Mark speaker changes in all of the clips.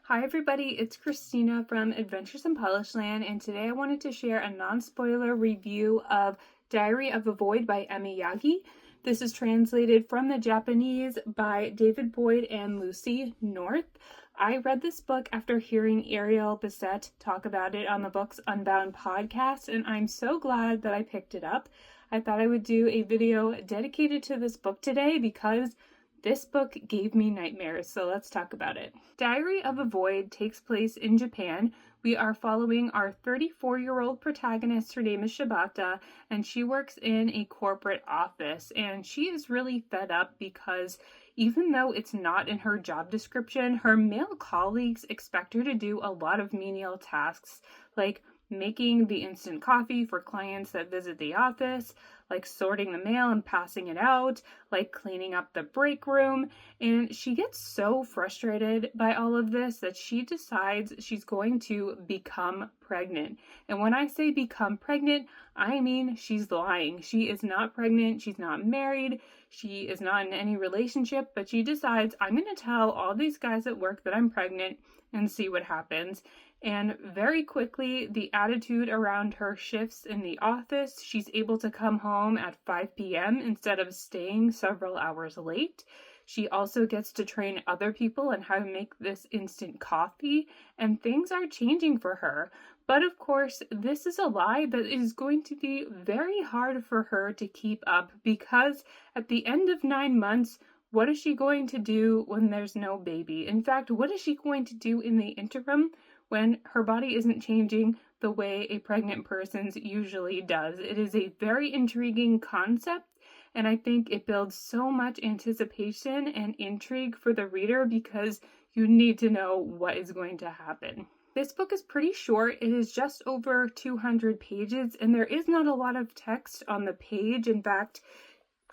Speaker 1: Hi everybody, it's Christina from Adventures in Polish Land, and today I wanted to share a non-spoiler review of Diary of a Void by Emmy Yagi. This is translated from the Japanese by David Boyd and Lucy North. I read this book after hearing Ariel Bissett talk about it on the Books Unbound podcast, and I'm so glad that I picked it up. I thought I would do a video dedicated to this book today because this book gave me nightmares, so let's talk about it. Diary of a Void takes place in Japan. We are following our 34-year-old protagonist. Her name is Shibata, and she works in a corporate office, and she is really fed up because even though it's not in her job description, her male colleagues expect her to do a lot of menial tasks, like making the instant coffee for clients that visit the office, like sorting the mail and passing it out, like cleaning up the break room. And she gets so frustrated by all of this that she decides she's going to become pregnant. And when I say become pregnant, I mean she's lying. She is not pregnant. She's not married. She is not in any relationship, but she decides, I'm going to tell all these guys at work that I'm pregnant and see what happens. And very quickly, the attitude around her shifts in the office. She's able to come home at 5 p.m. instead of staying several hours late. She also gets to train other people on how to make this instant coffee, and things are changing for her. But of course, this is a lie that is going to be very hard for her to keep up, because at the end of 9 months, what is she going to do when there's no baby? In fact, what is she going to do in the interim when her body isn't changing the way a pregnant person's usually does? It is a very intriguing concept, and I think it builds so much anticipation and intrigue for the reader because you need to know what is going to happen. This book is pretty short. It is just over 200 pages, and there is not a lot of text on the page. In fact,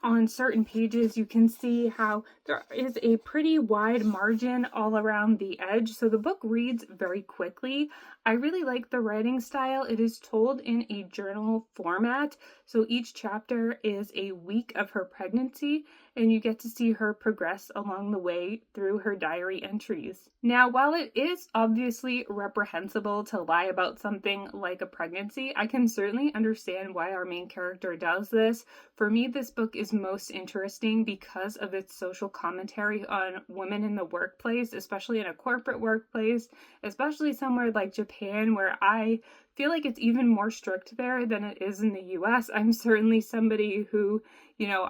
Speaker 1: on certain pages, you can see how there is a pretty wide margin all around the edge, so the book reads very quickly. I really like the writing style. It is told in a journal format, so each chapter is a week of her pregnancy, and you get to see her progress along the way through her diary entries. Now, while it is obviously reprehensible to lie about something like a pregnancy, I can certainly understand why our main character does this. For me, this book is most interesting because of its social commentary on women in the workplace, especially in a corporate workplace, especially somewhere like Japan, where I feel like it's even more strict there than it is in the US. I'm certainly somebody who,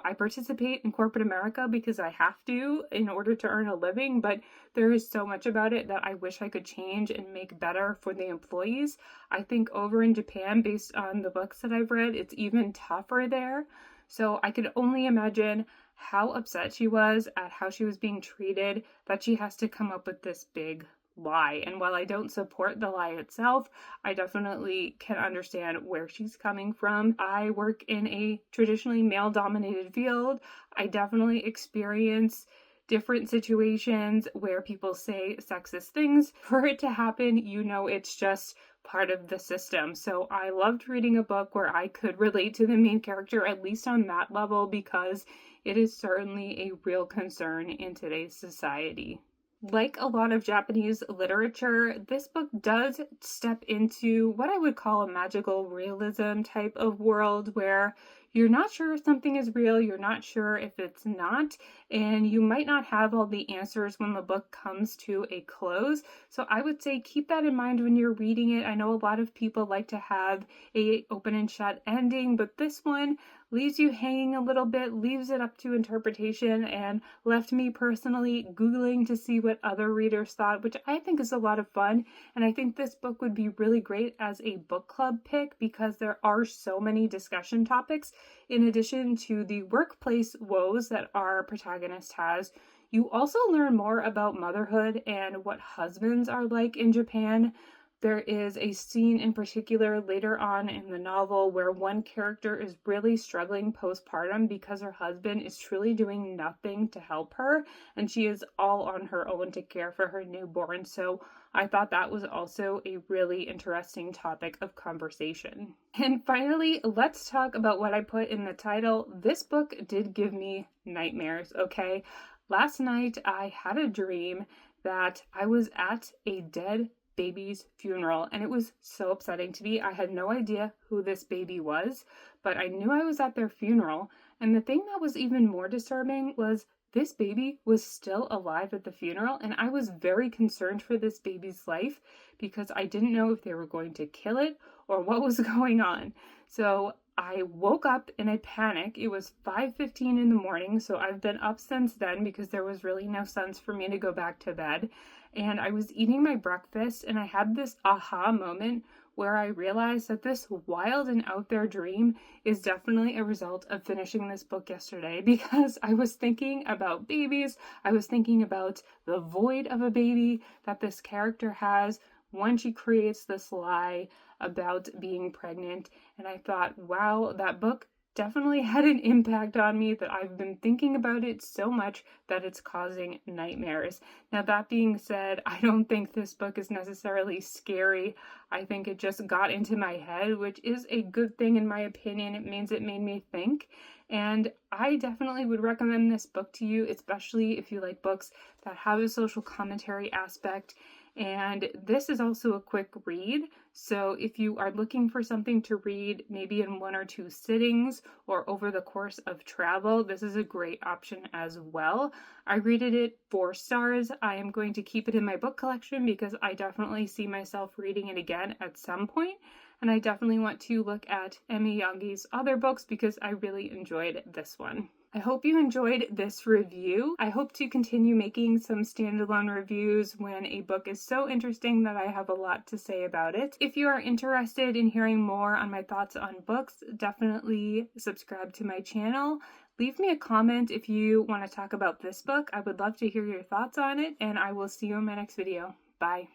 Speaker 1: I participate in corporate America because I have to in order to earn a living, but there is so much about it that I wish I could change and make better for the employees. I think over in Japan, based on the books that I've read, it's even tougher there. So I could only imagine how upset she was at how she was being treated, that she has to come up with this big lie. And while I don't support the lie itself, I definitely can understand where she's coming from. I work in a traditionally male-dominated field. I definitely experience different situations where people say sexist things. For it to happen, it's just part of the system. So I loved reading a book where I could relate to the main character, at least on that level, because it is certainly a real concern in today's society. Like a lot of Japanese literature, this book does step into what I would call a magical realism type of world where you're not sure if something is real, you're not sure if it's not, and you might not have all the answers when the book comes to a close. So I would say keep that in mind when you're reading it. I know a lot of people like to have a open and shut ending, but this one leaves you hanging a little bit, leaves it up to interpretation, and left me personally Googling to see what other readers thought, which I think is a lot of fun. And I think this book would be really great as a book club pick because there are so many discussion topics. In addition to the workplace woes that our protagonist has, you also learn more about motherhood and what husbands are like in Japan. There is a scene in particular later on in the novel where one character is really struggling postpartum because her husband is truly doing nothing to help her, and she is all on her own to care for her newborn. So I thought that was also a really interesting topic of conversation. And finally, let's talk about what I put in the title. This book did give me nightmares, okay? Last night I had a dream that I was at a dead baby's funeral, and it was so upsetting to me. I had no idea who this baby was, but I knew I was at their funeral. And the thing that was even more disturbing was this baby was still alive at the funeral, and I was very concerned for this baby's life because I didn't know if they were going to kill it or what was going on. So I woke up in a panic. It was 5:15 in the morning, so I've been up since then because there was really no sense for me to go back to bed. And I was eating my breakfast, and I had this aha moment where I realized that this wild and out there dream is definitely a result of finishing this book yesterday, because I was thinking about babies. I was thinking about the void of a baby that this character has when she creates this lie about being pregnant. And I thought, wow, that book definitely had an impact on me, that I've been thinking about it so much that it's causing nightmares. Now, that being said, I don't think this book is necessarily scary. I think it just got into my head, which is a good thing in my opinion. It means it made me think. And I definitely would recommend this book to you, especially if you like books that have a social commentary aspect. And this is also a quick read. So if you are looking for something to read, maybe in 1 or 2 sittings or over the course of travel, this is a great option as well. I rated it 4 stars. I am going to keep it in my book collection because I definitely see myself reading it again at some point. And I definitely want to look at Emi Yagi's other books because I really enjoyed this one. I hope you enjoyed this review. I hope to continue making some standalone reviews when a book is so interesting that I have a lot to say about it. If you are interested in hearing more on my thoughts on books, definitely subscribe to my channel. Leave me a comment if you want to talk about this book. I would love to hear your thoughts on it, and I will see you in my next video. Bye.